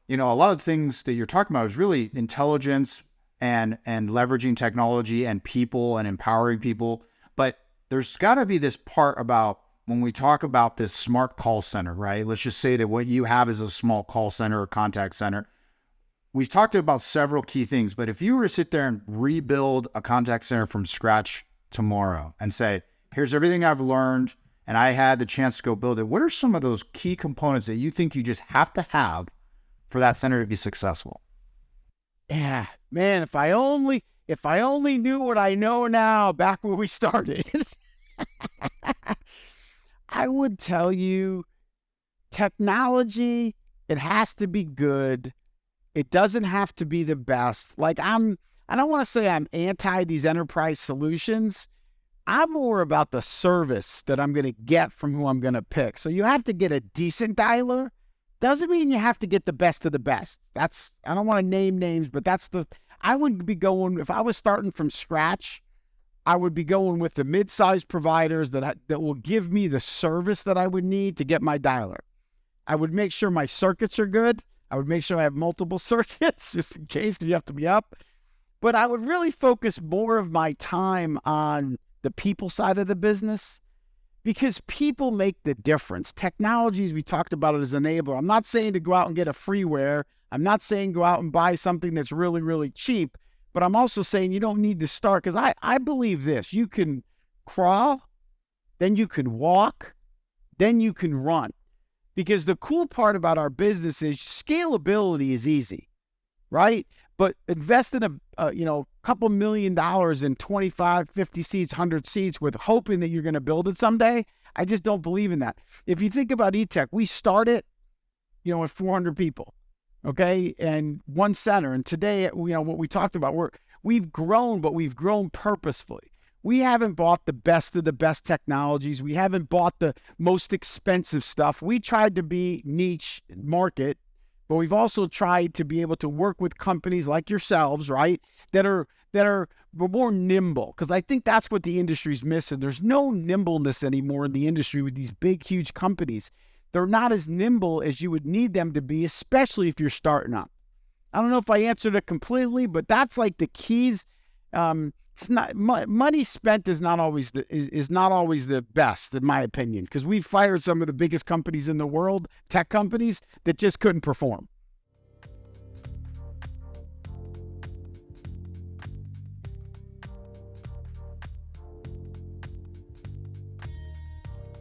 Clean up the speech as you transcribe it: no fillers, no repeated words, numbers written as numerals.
a lot of the things that you're talking about is really intelligence and leveraging technology and people and empowering people. But there's got to be this part about when we talk about this smart call center, right? Let's just say that what you have is a small call center or contact center. We've talked about several key things, but if you were to sit there and rebuild a contact center from scratch tomorrow and say, here's everything I've learned and I had the chance to go build it, what are some of those key components that you think you just have to have for that center to be successful? Yeah, man, if I only knew what I know now back when we started, I would tell you technology, it has to be good. It doesn't have to be the best. I don't want to say I'm anti these enterprise solutions. I'm more about the service that I'm going to get from who I'm going to pick. So you have to get a decent dialer. Doesn't mean you have to get the best of the best. I don't want to name names, but I would be going, if I was starting from scratch, I would be going with the mid-sized providers that will give me the service that I would need to get my dialer. I would make sure my circuits are good. I would make sure I have multiple circuits just in case, because you have to be up. But I would really focus more of my time on the people side of the business, because people make the difference. Technologies, we talked about it as an enabler. I'm not saying to go out and get a freeware. I'm not saying go out and buy something that's really, really cheap. But I'm also saying you don't need to start, because I believe this. You can crawl, then you can walk, then you can run. Because the cool part about our business is scalability is easy, right? But invest in a couple $1,000,000 in 25, 50 seats, 100 seats with hoping that you're going to build it someday. I just don't believe in that. If you think about eTech, we started, with 400 people, okay, and one center. And today, what we talked about, we've grown, but we've grown purposefully. We haven't bought the best of the best technologies. We haven't bought the most expensive stuff. We tried to be niche market, but we've also tried to be able to work with companies like yourselves, right, that are more nimble, because I think that's what the industry's missing. There's no nimbleness anymore in the industry with these big, huge companies. They're not as nimble as you would need them to be, especially if you're starting up. I don't know if I answered it completely, but that's like the keys. It's not money spent is not always the best, in my opinion, because we've fired some of the biggest companies in the world, tech companies, that just couldn't perform.